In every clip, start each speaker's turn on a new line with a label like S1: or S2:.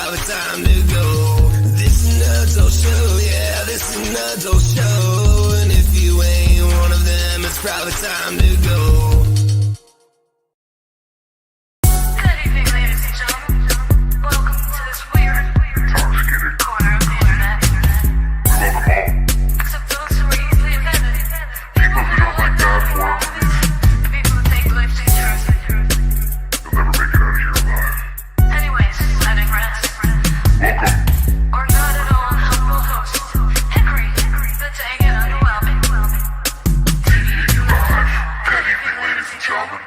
S1: probably time to go. This is an adult show, yeah, this is an adult show. And if you ain't one of them, it's probably time to go.
S2: Good evening, ladies and gentlemen. Welcome to this weird corner of the internet. Except those who are easily offended. People who don't like bad form. People who take life too seriously.
S3: You'll never make it out of here alive.
S2: Anyways, letting rest.
S3: Welcome.
S2: Our not at all helpful host, Hickory, the dang and underwhelming. TDAU Live.
S3: Good evening, ladies and gentlemen.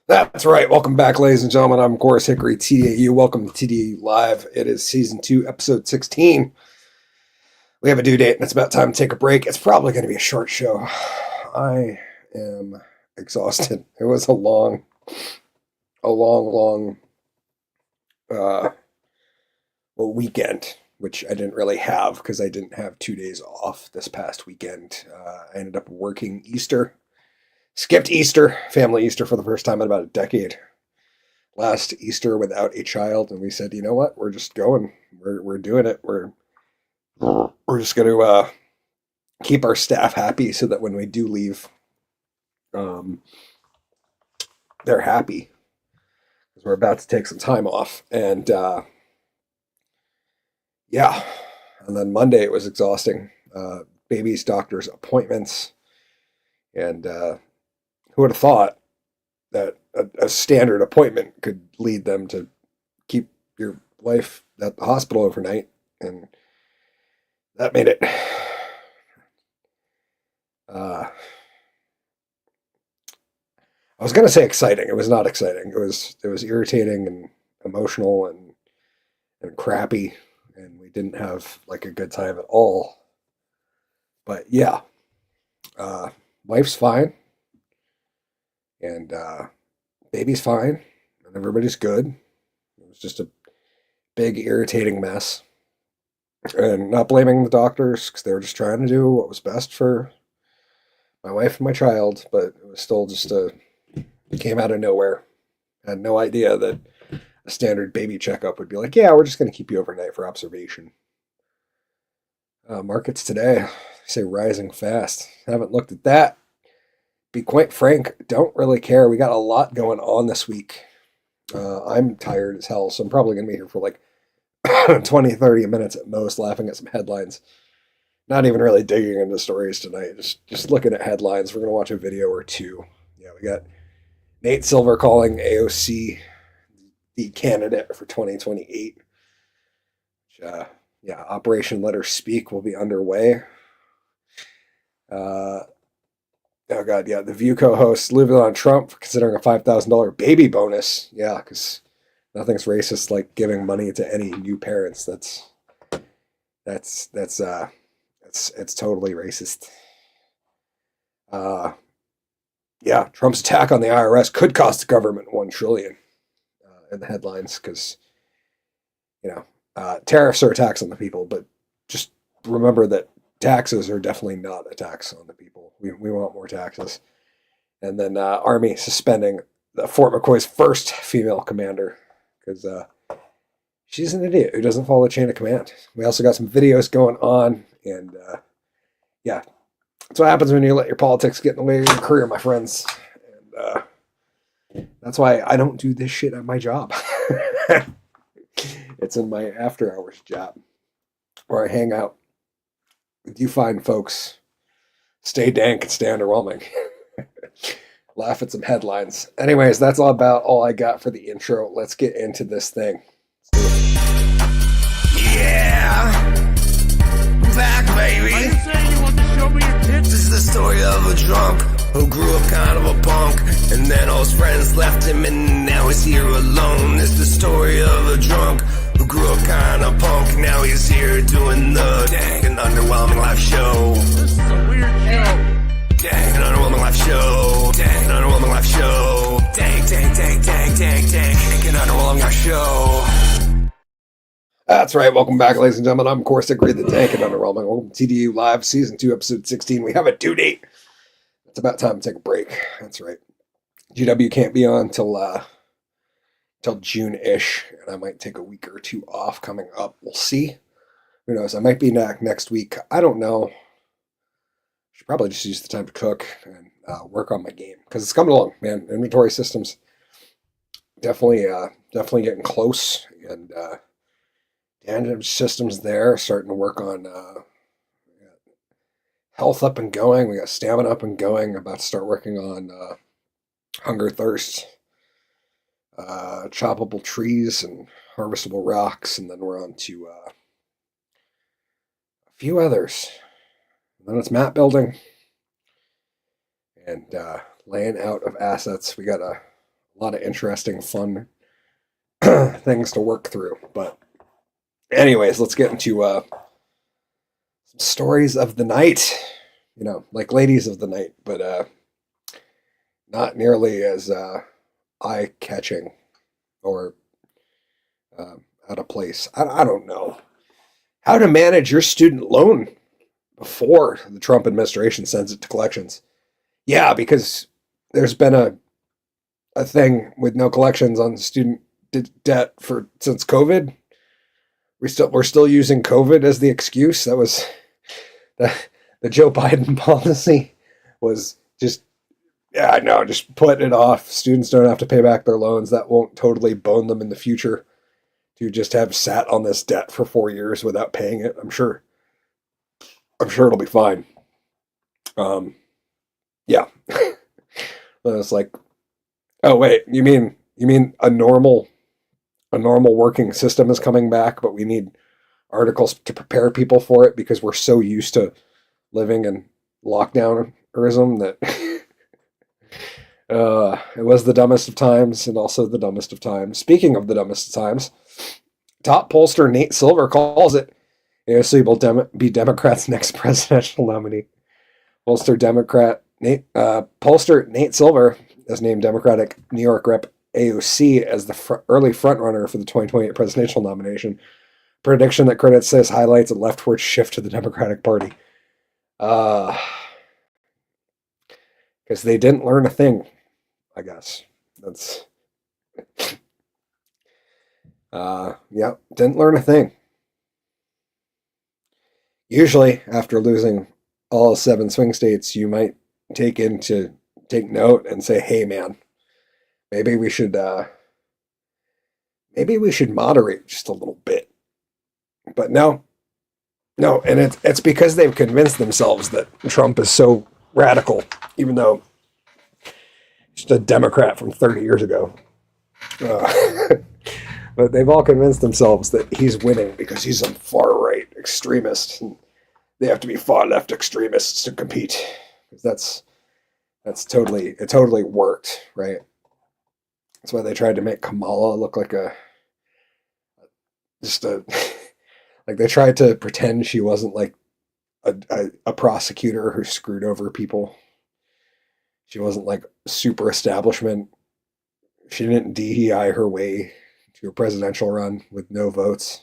S4: That's right. Welcome back, ladies and gentlemen. I'm, of course, HickoryTDAU. Welcome to TDAU Live. It is Season 2, Episode 16. We have a due date, and it's about time to take a break. It's probably going to be a short show. I am exhausted. It was a long weekend, which I didn't really have because I didn't have 2 days off this past weekend. I ended up working Easter. Skipped Easter, family Easter, for the first time in about a decade. Last Easter without a child, and we said, you know what? We're just going. We're doing it. We're just going to keep our staff happy so that when we do leave, they're happy. Because we're about to take some time off, and yeah. And then Monday it was exhausting. Baby's doctor's appointments, and who would have thought that a standard appointment could lead them to keep your wife at the hospital overnight? And that made it I was going to say exciting. It was not exciting. It was irritating and emotional and crappy, and we didn't have like a good time at all. But yeah, wife's fine. And baby's fine, and everybody's good. It was just a big, irritating mess. And not blaming the doctors, because they were just trying to do what was best for my wife and my child, but it was still just it came out of nowhere. I had no idea that a standard baby checkup would be like, yeah, we're just going to keep you overnight for observation. Markets today, say rising fast. Haven't looked at that. Be quite frank, don't really care. We got a lot going on this week. I'm tired as hell, so I'm probably going to be here for like 20, 30 minutes at most, laughing at some headlines. Not even really digging into stories tonight, just looking at headlines. We're going to watch a video or two. Yeah, we got Nate Silver calling AOC the candidate for 2028. Which, yeah, Operation Let Her Speak will be underway. Oh, God, yeah. The View co-host living on Trump for considering a $5,000 baby bonus. Yeah, because nothing's racist like giving money to any new parents. It's totally racist. Yeah, Trump's attack on the IRS could cost the government $1 trillion in the headlines because, tariffs are a tax on the people, but just remember that taxes are definitely not a tax on the people. We want more taxes. And then Army suspending Fort McCoy's first female commander because she's an idiot who doesn't follow the chain of command. We also got some videos going on, and yeah, that's what happens when you let your politics get in the way of your career, my friends. And that's why I don't do this shit at my job. It's in my after hours job where I hang out with you fine folks, stay dank and stay underwhelming. Laugh at some headlines. Anyways, that's all I got for the intro. Let's get into this thing.
S1: Yeah, back baby.
S5: Are you saying you want to show me your tits?
S1: This is the story of a drunk who grew up kind of a punk, and then all his friends left him and now he's here alone. This is the story of a drunk who grew up kind of punk, now he's here doing the dang and underwhelming live show.
S5: This is a weird show.
S1: Dang, an underwhelming live show. Dang, an underwhelming live show. Dang, dang, dang, dang, dang, dang, an underwhelming live show.
S4: That's right. Welcome back, ladies and gentlemen. I'm, of course, Agreed the Tank and Underwhelming. Welcome to TDAU Live, Season 2, Episode 16. We have a due date. It's about time to take a break. That's right. GW can't be on till till June-ish, and I might take a week or two off coming up. We'll see. Who knows? I might be back next week. I don't know. Should probably just use the time to cook and work on my game because it's coming along, man. Inventory systems definitely getting close, and damage systems there. Starting to work on health up and going. We got stamina up and going. About to start working on hunger, thirst, choppable trees, and harvestable rocks, and then we're on to a few others. And then it's map building and laying out of assets. We got a lot of interesting, fun things to work through. But anyways, let's get into some stories of the night. You know, like ladies of the night, but not nearly as eye-catching or out of place. I don't know. How to manage your student loan before the Trump administration sends it to collections. Yeah, because there's been a thing with no collections on student debt since COVID. We're still using COVID as the excuse. That was the Joe Biden policy was just put it off. Students don't have to pay back their loans. That won't totally bone them in the future to just have sat on this debt for 4 years without paying it. I'm sure it'll be fine. Yeah. It's like, oh wait, you mean a normal working system is coming back, but we need articles to prepare people for it because we're so used to living in lockdownism that it was the dumbest of times and also the dumbest of times. Speaking of the dumbest of times, top pollster Nate Silver calls it AOC will be Democrats' next presidential nominee. Pollster Nate Silver has named Democratic New York Rep AOC as the early frontrunner for the 2028 presidential nomination. Prediction that critics says highlights a leftward shift to the Democratic Party. Because they didn't learn a thing, I guess. That's didn't learn a thing. Usually, after losing all 7 swing states, you might take note and say, "Hey, man, maybe we should moderate just a little bit." But no, and it's because they've convinced themselves that Trump is so radical, even though he's a Democrat from 30 years ago. But they've all convinced themselves that he's winning because he's a far-right extremist. And they have to be far-left extremists to compete. It totally worked, right? That's why they tried to make Kamala look like like they tried to pretend she wasn't like a prosecutor who screwed over people. She wasn't like super establishment. She didn't DEI her way to a presidential run with no votes.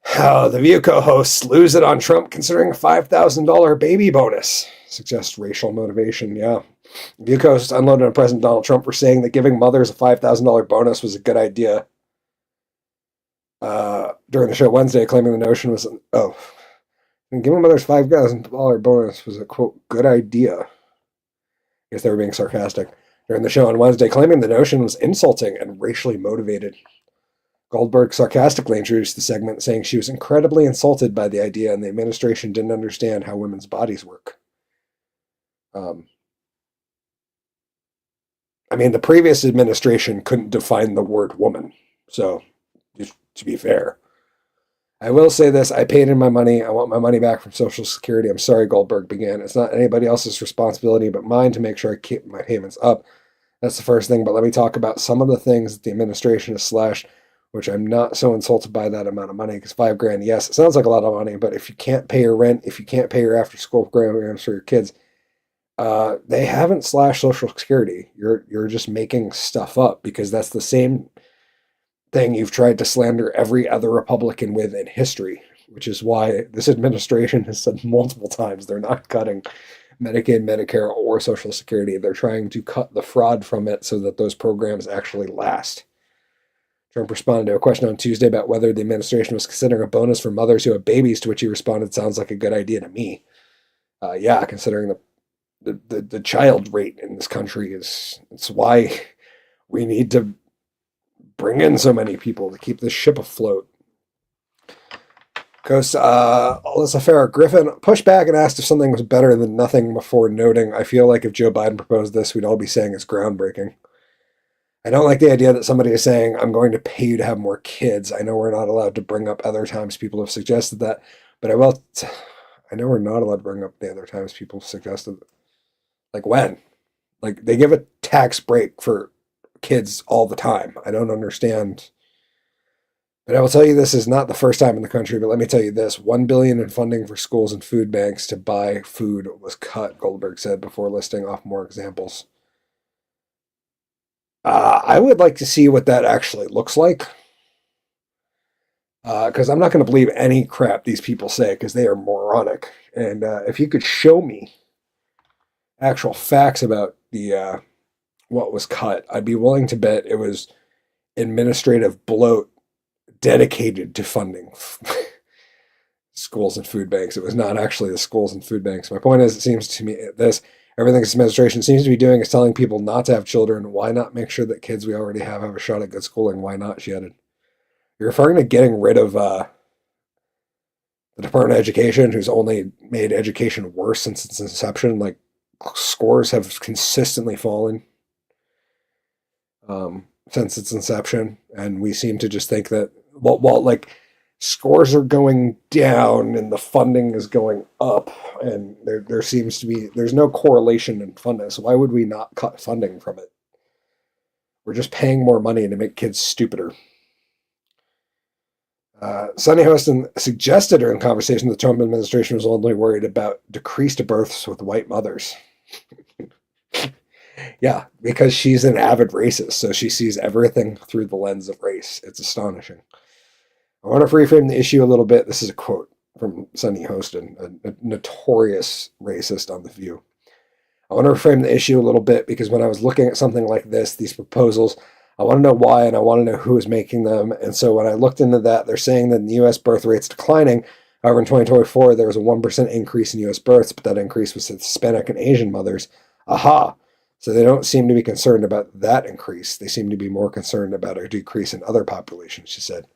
S4: The View co-hosts lose it on Trump considering a $5,000 baby bonus. Suggests racial motivation, yeah. View co-hosts unloaded on President Donald Trump for saying that giving mothers a $5,000 bonus was a good idea. During the show Wednesday, claiming the notion was, giving mothers $5,000 bonus was a, quote, good idea. I guess they were being sarcastic. During the show on Wednesday, claiming the notion was insulting and racially motivated. Goldberg sarcastically introduced the segment, saying she was incredibly insulted by the idea and the administration didn't understand how women's bodies work. The previous administration couldn't define the word woman. So, to be fair, I will say this. I paid in my money. I want my money back from Social Security. I'm sorry, Goldberg began. It's not anybody else's responsibility but mine to make sure I keep my payments up. That's the first thing. But let me talk about some of the things that the administration has slashed, which I'm not so insulted by that amount of money. Because $5,000, yes, it sounds like a lot of money. But if you can't pay your rent, if you can't pay your after-school programs for your kids, they haven't slashed Social Security. You're just making stuff up because that's the same thing you've tried to slander every other Republican with in history, which is why this administration has said multiple times they're not cutting Medicaid, Medicare, or Social Security. They're trying to cut the fraud from it so that those programs actually last. Trump responded to a question on Tuesday about whether the administration was considering a bonus for mothers who have babies, to which he responded, "Sounds like a good idea to me." Yeah, considering the child rate in this country it's why we need to bring in so many people to keep this ship afloat. Goes, Alyssa Farah Griffin pushed back and asked if something was better than nothing before noting, "I feel like if Joe Biden proposed this, we'd all be saying it's groundbreaking. I don't like the idea that somebody is saying, I'm going to pay you to have more kids. I know we're not allowed to bring up other times people have suggested that, but I know we're not allowed to bring up the other times people have suggested that. Like when? Like they give a tax break for kids all the time. I don't understand. But I will tell you this is not the first time in the country, but let me tell you this. $1 billion in funding for schools and food banks to buy food was cut, Goldberg said before listing off more examples. I would like to see what that actually looks like. Because I'm not going to believe any crap these people say because they are moronic. And if you could show me actual facts about the what was cut, I'd be willing to bet it was administrative bloat dedicated to funding schools and food banks. It was not actually the schools and food banks. My point is, it seems to me everything this administration seems to be doing is telling people not to have children. Why not make sure that kids we already have a shot at good schooling? Why not? She added. You're referring to getting rid of the Department of Education, who's only made education worse since its inception. Like, scores have consistently fallen since its inception, and we seem to just think that like scores are going down and the funding is going up, and there seems to be there's no correlation in funding. So why would we not cut funding from it? We're just paying more money to make kids stupider. Sunny Hostin suggested during conversation the Trump administration was only worried about decreased births with white mothers. Yeah, because she's an avid racist, so she sees everything through the lens of race. It's astonishing. I want to reframe the issue a little bit. This is a quote from Sunny Hostin, a notorious racist on The View. I want to reframe the issue a little bit because when I was looking at something like this, these proposals, I want to know why and I want to know who is making them. And so when I looked into that, they're saying that the U.S. birth rate's declining. However, in 2024, there was a 1% increase in U.S. births, but that increase was Hispanic and Asian mothers. Aha! So they don't seem to be concerned about that increase. They seem to be more concerned about a decrease in other populations, she said.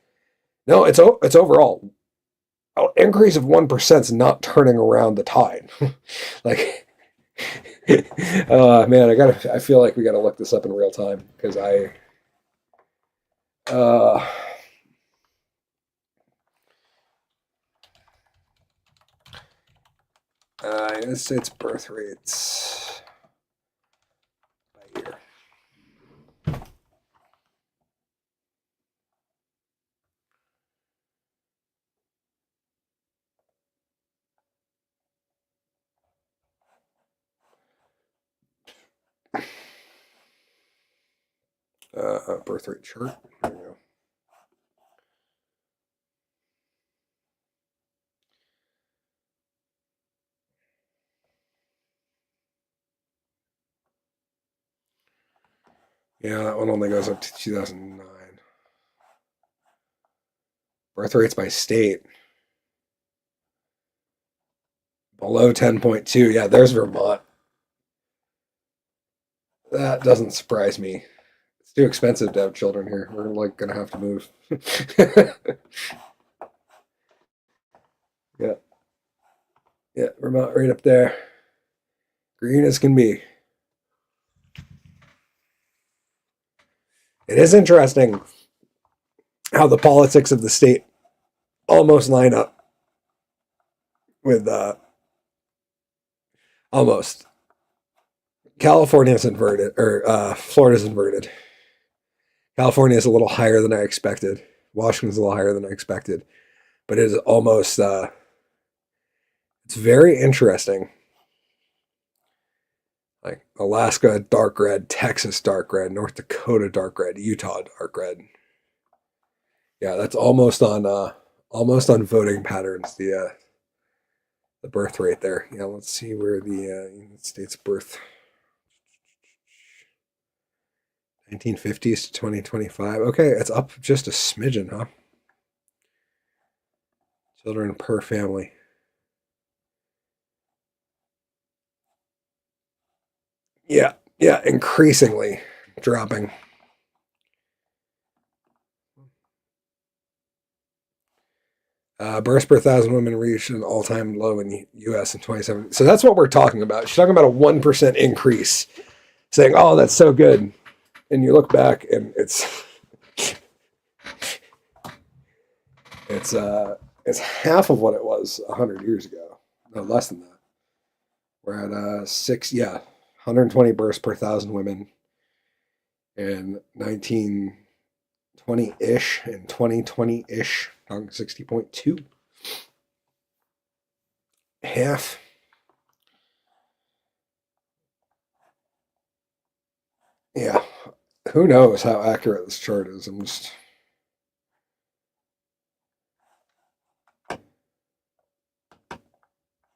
S4: No, it's overall. An increase of 1% is not turning around the tide. Like, man, I feel like we gotta look this up in real time because United States birth rates by year. Birth rate chart. Here we go. Yeah, that one only goes up to 2009. Birth rates by state. Below 10.2. Yeah, there's Vermont. That doesn't surprise me. It's too expensive to have children here. We're like gonna have to move. Yeah. Yeah, Vermont right up there. Green as can be. It is interesting how the politics of the state almost line up with almost. California's inverted, or Florida's inverted. California is a little higher than I expected. Washington's a little higher than I expected. But it is almost, it's very interesting. Like Alaska, dark red, Texas, dark red, North Dakota, dark red, Utah, dark red. Yeah, that's almost on voting patterns. the birth rate there. Yeah, let's see where the United States birth 1950s to 2025. Okay, it's up just a smidgen, huh? Children per family. Yeah, increasingly dropping. Births per 1,000 women reached an all-time low in the U.S. in 2017. So that's what we're talking about. She's talking about a 1% increase, saying, "Oh, that's so good," and you look back, and it's half of what it was 100 years ago. No, less than that. We're at 120 births per 1,000 women in 1920-ish and 2020-ish, 60.2. Half. Yeah. Who knows how accurate this chart is? I'm just...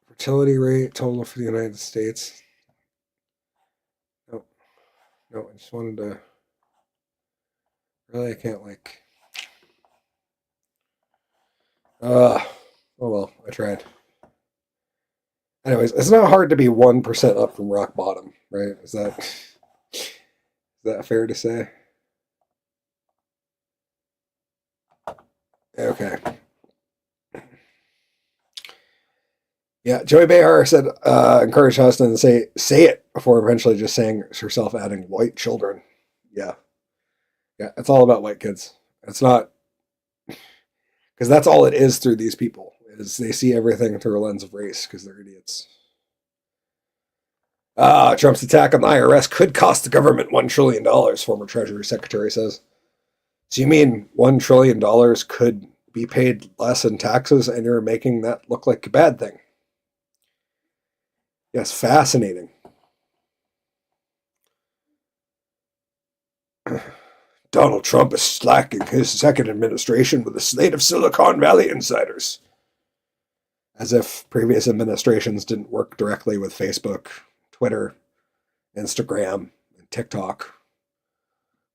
S4: Fertility rate total for the United States. No, I just wanted to... Really, I can't, like... oh well, I tried. Anyways, it's not hard to be 1% up from rock bottom, right? Is that fair to say? Okay. Yeah, Joey Behar said, encouraged Huston to say it before eventually just saying herself, adding white children. Yeah, it's all about white kids. It's not, because that's all it is through these people, is they see everything through a lens of race because they're idiots. Trump's attack on the IRS could cost the government $1 trillion, former Treasury Secretary says. So you mean $1 trillion could be paid less in taxes and you're making that look like a bad thing? Yes, fascinating. Donald Trump is slacking his second administration with a slate of Silicon Valley insiders. As if previous administrations didn't work directly with Facebook, Twitter, Instagram, and TikTok.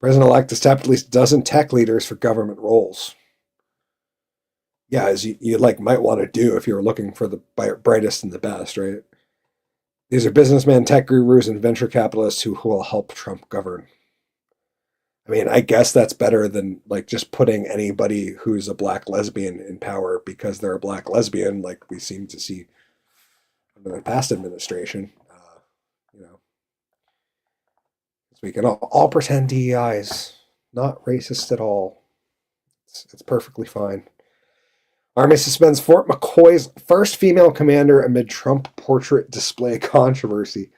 S4: President-elect has tapped at least a dozen tech leaders for government roles. Yeah, as you might want to do if you're looking for the brightest and the best, right? These are businessmen, tech gurus, and venture capitalists who will help Trump govern. I mean, I guess that's better than just putting anybody who's a black lesbian in power because they're a black lesbian, like we seem to see under the past administration. We can all pretend DEI is not racist at all. It's perfectly fine. Army suspends Fort McCoy's first female commander amid Trump portrait display controversy.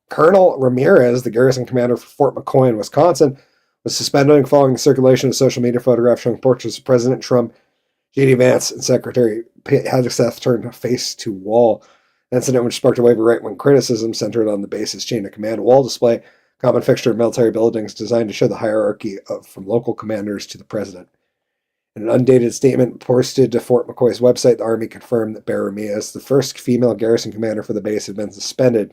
S4: Colonel Ramirez, the garrison commander for Fort McCoy in Wisconsin, was suspended following the circulation of social media photographs showing portraits of President Trump, J.D. Vance, and Secretary Hegseth turned face to wall. An incident which sparked a wave of right-wing criticism centered on the base's chain of command wall display, common fixture of military buildings designed to show the hierarchy from local commanders to the president. In an undated statement posted to Fort McCoy's website, the Army confirmed that Bear Ramirez, the first female garrison commander for the base, had been suspended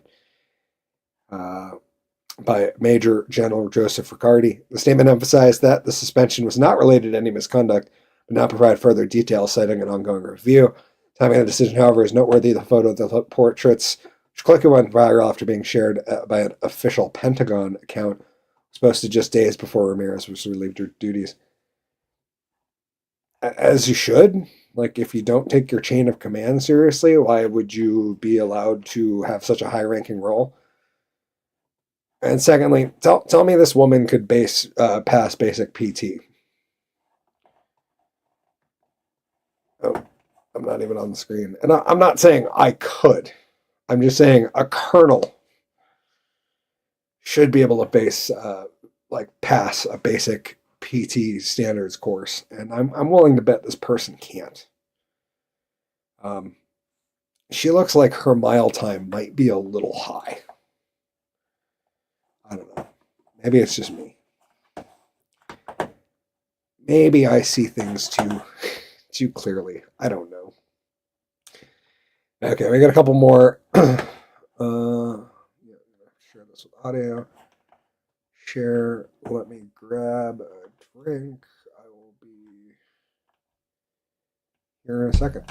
S4: by Major General Joseph Riccardi. The statement emphasized that the suspension was not related to any misconduct, but not provide further details, citing an ongoing review. Timing of the decision, however, is noteworthy. The photo of the portraits, which quickly went viral after being shared by an official Pentagon account, was posted just days before Ramirez was relieved of duties. As you should. If you don't take your chain of command seriously, why would you be allowed to have such a high-ranking role? And secondly, tell me this woman could pass basic PT. Oh. I'm not even on the screen. And I'm not saying I could. I'm just saying a colonel should be able to pass a basic PT standards course. And I'm willing to bet this person can't. She looks like her mile time might be a little high. I don't know. Maybe it's just me. Maybe I see things too clearly. I don't know. Okay, we got a couple more. Share this with audio. Share. Let me grab a drink. I will be here in a second.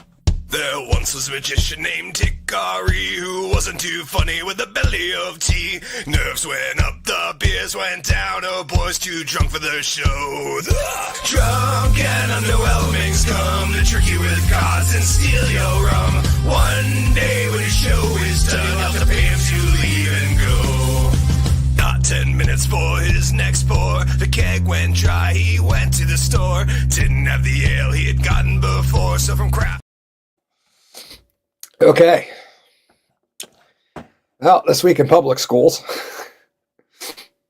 S1: There once was a magician named Hickory who wasn't too funny with a belly of tea. Nerves went up, the beers went down, oh boys too drunk for the show. Drunk and underwhelming's come to trick you with cards and steal your rum. One day when your show is done, you'll have to pay him to leave and go. Not 10 minutes for his next pour. The keg went dry, he went to the store. Didn't have the ale he had gotten before, so from crap.
S4: Okay. Well, this week in public schools.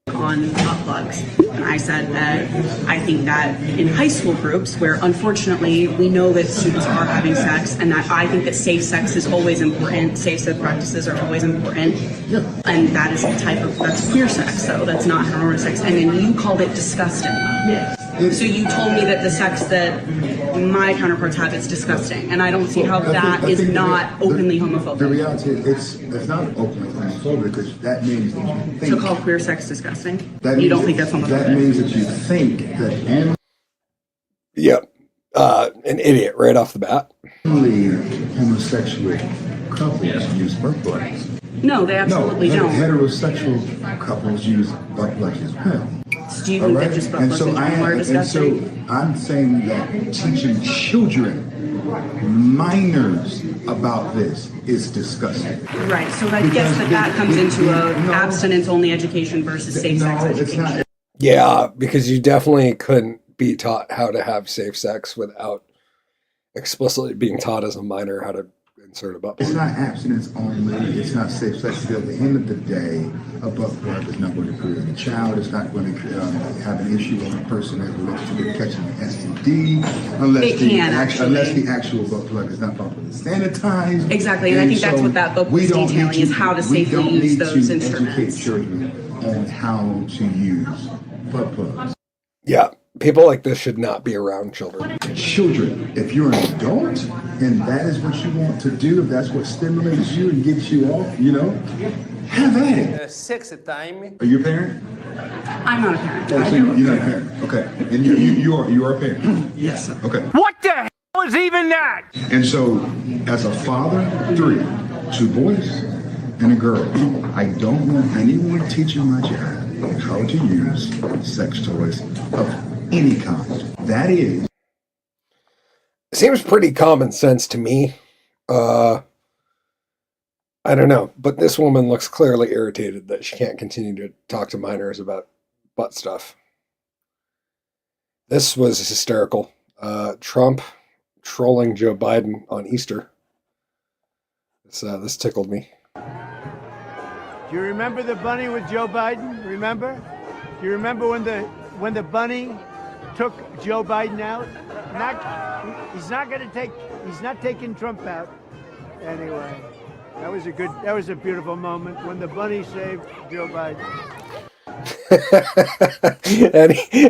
S6: On butt plugs. And I said that I think that in high school groups where unfortunately we know that students are having sex and that I think that safe sex is always important, safe sex practices are always important, and that is the type of, that's queer sex, so that's not heteronormative sex, and then you called it disgusting. So you told me that the sex that my counterparts have is disgusting, and I don't see how that is not openly homophobic.
S7: The reality is it's not openly homophobic because that means that you think.
S6: So call queer sex disgusting?
S7: That
S6: You
S7: means
S6: don't think that's homophobic?
S7: That means that you think that
S4: Yep. An idiot right off the bat.
S7: only homosexual couples use butt plugs.
S6: No, they absolutely
S7: No,
S6: don't.
S7: heterosexual couples use butt plugs as well.
S6: Do you
S7: All
S6: think
S7: right?
S6: that just butt
S7: And
S6: plugs
S7: so
S6: in general are
S7: and
S6: disgusting?
S7: so I'm saying that teaching children, minors, about this is disgusting.
S6: Right, so I guess that comes into a abstinence-only education versus safe sex
S7: No, it's
S6: education.
S7: not.
S4: Yeah, because you definitely couldn't be taught how to have safe sex without explicitly being taught as a minor how to insert a butt
S7: It's
S4: plug.
S7: not abstinence only. It's not safe sex. At the end of the day, a butt plug is not going to create a child. It's not going to have an issue on a person that relates to the catching an STD
S6: It can, actually.
S7: unless the actual butt plug is not properly sanitized.
S6: Exactly, and I think that's what that book was
S7: we don't
S6: detailing,
S7: need
S6: is how to safely
S7: we don't
S6: use
S7: need
S6: those
S7: to
S6: instruments.
S7: educate children on how to use butt plugs.
S4: Yeah, people like this should not be around children.
S7: Children, if you're an adult and that is what you want to do, if that's what stimulates you and gets you off, have at it.
S8: Sexy time.
S7: Are you a parent?
S6: I'm not a parent.
S7: Oh, so you're not a parent. Okay. And you are a parent.
S6: Yes, sir.
S7: Okay.
S5: What the hell is even that?
S7: And so, as a father, 2 boys and a girl, I don't want anyone teaching my child how to use sex toys of any kind. That is.
S4: Seems pretty common sense to me. I don't know, but this woman looks clearly irritated that she can't continue to talk to minors about butt stuff. This was hysterical. Trump trolling Joe Biden on Easter. This tickled me.
S5: Do you remember the bunny with Joe Biden? Remember? Do you remember when the bunny took Joe Biden out? He's not taking Trump out. Anyway, that was a beautiful moment when the bunny saved Joe Biden.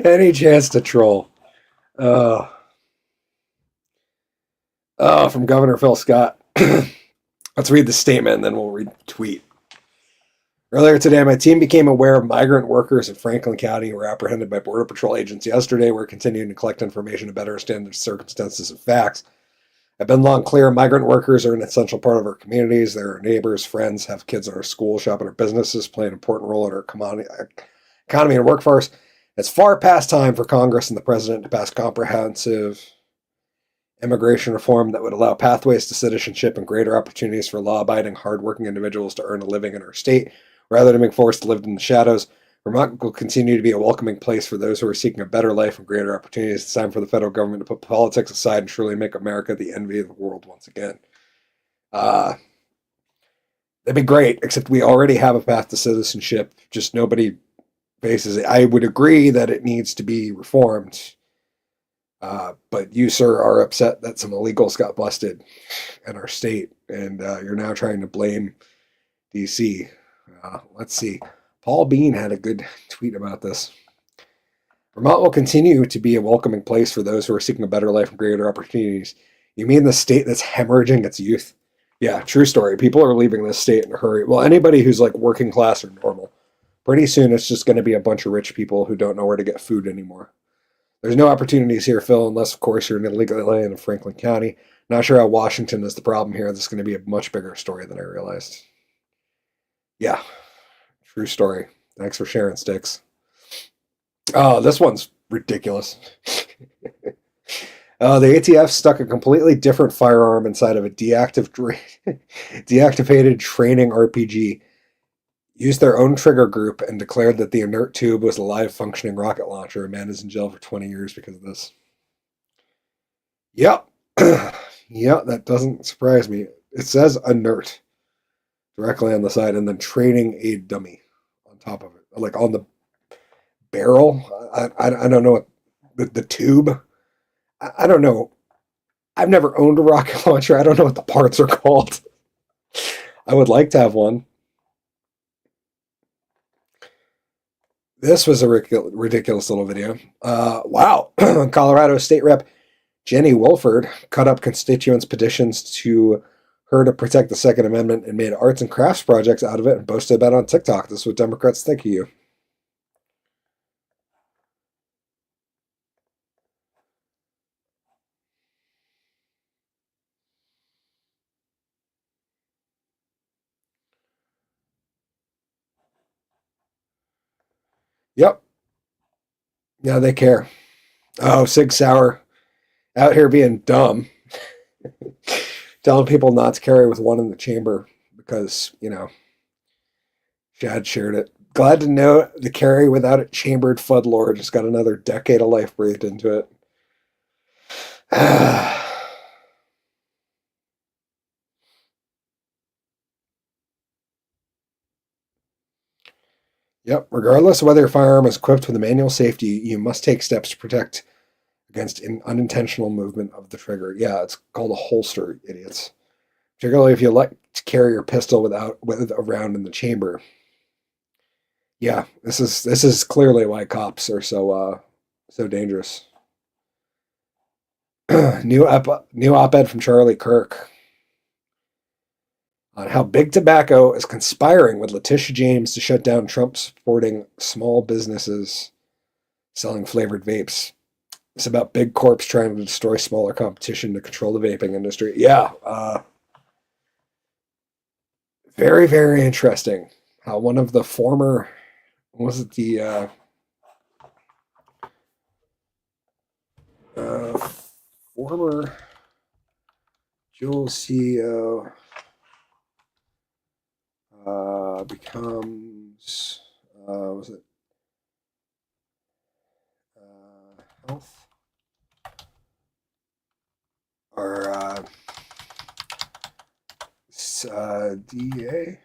S4: any chance to troll. From Governor Phil Scott. Let's read the statement and then we'll read the tweet. Earlier today, my team became aware of migrant workers in Franklin County who were apprehended by Border Patrol agents yesterday. We're continuing to collect information to better understand the circumstances and facts. I've been long clear migrant workers are an essential part of our communities. They're our neighbors, friends, have kids in our school, shop in our businesses, play an important role in our economy and workforce. It's far past time for Congress and the President to pass comprehensive immigration reform that would allow pathways to citizenship and greater opportunities for law-abiding, hard-working individuals to earn a living in our state, rather than being forced to live in the shadows. Vermont will continue to be a welcoming place for those who are seeking a better life and greater opportunities. It's time for the federal government to put politics aside and truly make America the envy of the world once again. That'd be great, except we already have a path to citizenship. Just nobody faces it. I would agree that it needs to be reformed. But you, sir, are upset that some illegals got busted in our state, and you're now trying to blame D.C. Let's see. Paul Bean had a good tweet about this. Vermont will continue to be a welcoming place for those who are seeking a better life and greater opportunities. You mean the state that's hemorrhaging its youth? Yeah, true story. People are leaving this state in a hurry. Well, anybody who's like working class or normal. Pretty soon it's just going to be a bunch of rich people who don't know where to get food anymore. There's no opportunities here, Phil, unless, of course, you're an illegal alien in Franklin County. Not sure how Washington is the problem here. This is going to be a much bigger story than I realized. Yeah, true story. Thanks for sharing, Sticks. Oh, this one's ridiculous. The ATF stuck a completely different firearm inside of a deactivated training RPG, used their own trigger group, and declared that the inert tube was a live functioning rocket launcher. A man is in jail for 20 years because of this. Yep. Yeah, that doesn't surprise me. It says inert directly on the side and then training aid dummy on top of it. Like on the barrel. I don't know what the tube. I don't know. I've never owned a rocket launcher. I don't know what the parts are called. I would like to have one. This was a ridiculous little video. Wow. Colorado State Rep Jenny Wilford cut up constituents' petitions to her to protect the Second Amendment and made arts and crafts projects out of it and boasted about it on TikTok. This is what Democrats think of you. Yep. Yeah, they care. Oh, Sig Sauer out here being dumb. Telling people not to carry with one in the chamber because, Chad shared it. Glad to know the carry without it chambered Fud Lord just got another decade of life breathed into it. Yep. Regardless of whether your firearm is equipped with a manual safety, you must take steps to protect against unintentional movement of the trigger. Yeah, it's called a holster, idiots. Particularly if you like to carry your pistol with a round in the chamber. Yeah, this is clearly why cops are so dangerous. New op-ed from Charlie Kirk on how big tobacco is conspiring with Letitia James to shut down Trump-supporting small businesses selling flavored vapes. It's about big corps trying to destroy smaller competition to control the vaping industry. Yeah, very, very interesting. How one of the former, was it the former Juul CEO becomes, was it health? Or DA?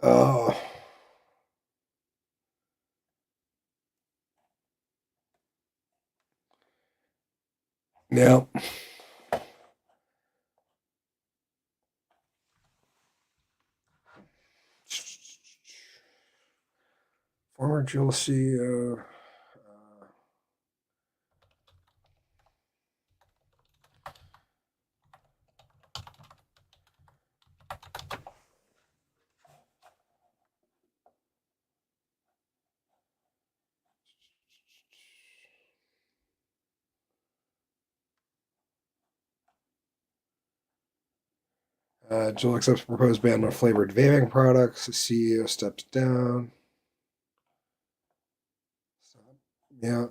S4: Oh. Now, former Juul CEO. Juul accepts proposed ban on flavored vaping products. The CEO steps down. Yeah.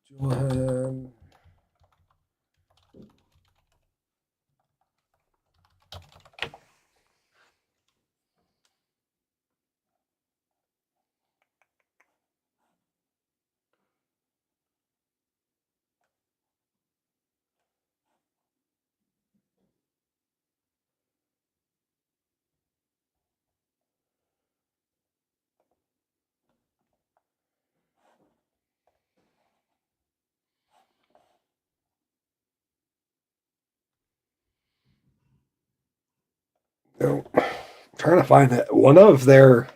S4: Juul I'm trying to find it. One of their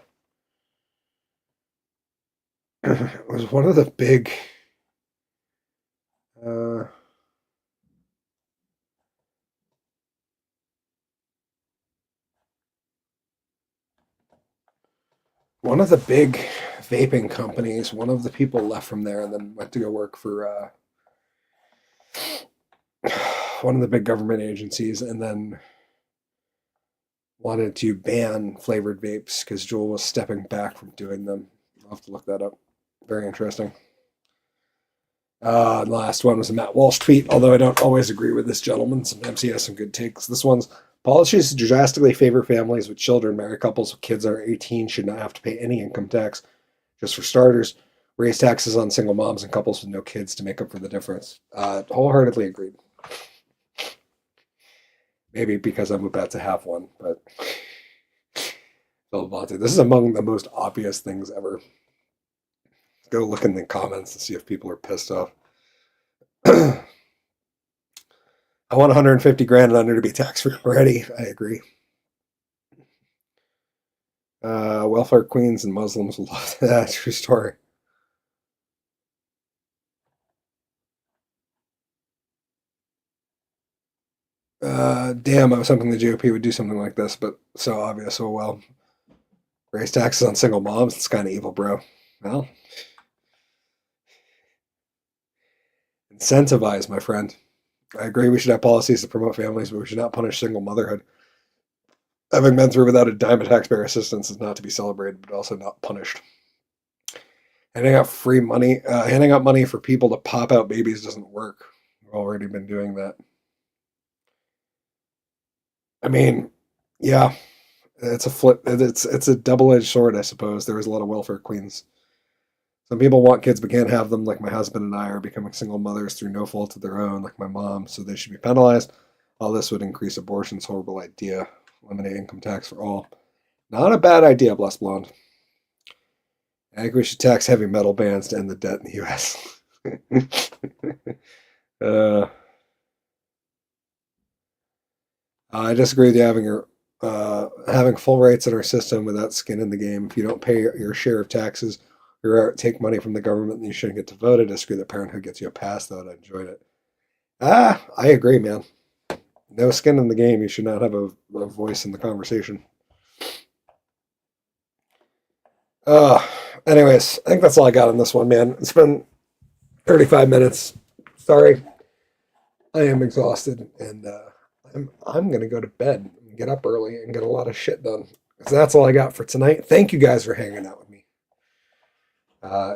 S4: was one of the big one of the big vaping companies. One of the people left from there and then went to go work for one of the big government agencies, and then wanted to ban flavored vapes because Juul was stepping back from doing them. I'll have to look that up. Very interesting. The last one was a Matt Walsh tweet, although I don't always agree with this gentleman. Sometimes he has some good takes. This one's: policies drastically favor families with children. Married couples with kids under 18 should not have to pay any income tax. Just for starters, raise taxes on single moms and couples with no kids to make up for the difference. Wholeheartedly agreed. Maybe because I'm about to have one, but this is among the most obvious things ever. Go look in the comments and see if people are pissed off. I want 150 grand and under to be tax-free already. I agree. Welfare queens and Muslims will love that. True story. Damn, I was hoping the GOP would do something like this, but so obvious. Oh well. Raise taxes on single moms. It's kind of evil, bro. Well, incentivize, my friend. I agree we should have policies to promote families, but we should not punish single motherhood. Having been through without a dime of taxpayer assistance is not to be celebrated, but also not punished. Handing out free money, handing out money for people to pop out babies doesn't work. We've already been doing that. I mean, yeah, it's a flip. It's a double-edged sword, I suppose. There is a lot of welfare queens. Some people want kids but can't have them, like my husband and I are becoming single mothers through no fault of their own, like my mom, so they should be penalized. All this would increase abortion's horrible idea. Eliminate income tax for all. Not a bad idea, Blessed Blonde. I think we should tax heavy metal bands to end the debt in the U.S. I disagree with you having full rights in our system without skin in the game. If you don't pay your share of taxes or take money from the government, then you shouldn't get to vote. I disagree that parenthood gets you a pass, though, and I enjoyed it. I agree, man. No skin in the game. You should not have a voice in the conversation. Anyways, I think that's all I got on this one, man. It's been 35 minutes. Sorry. I am exhausted, and I'm going to go to bed and get up early and get a lot of shit done. So that's all I got for tonight. Thank you guys for hanging out with me.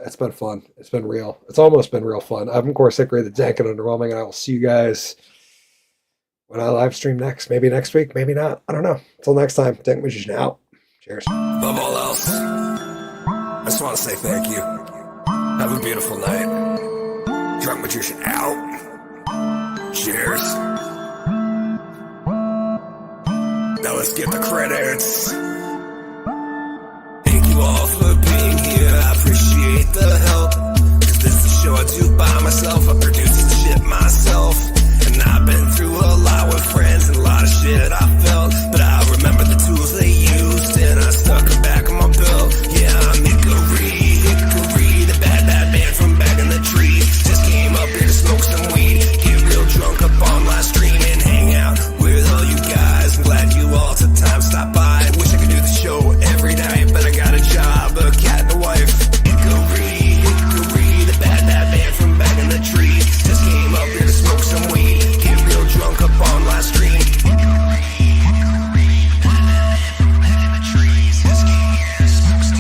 S4: It's been fun. It's been real. It's almost been real fun. I'm, of course, Hickory the Dank and Underwhelming, and I will see you guys when I live stream next. Maybe next week, maybe not. I don't know. Until next time, Dank Magician out. Cheers.
S1: Above all else, I just want to say thank you. Have a beautiful night. Drunk Magician out. Cheers. Now let's get the credits. Thank you all for being here. I appreciate the help. Cause this is a show I do by myself. I produce the shit myself. And I've been through a lot with friends and a lot of shit I felt.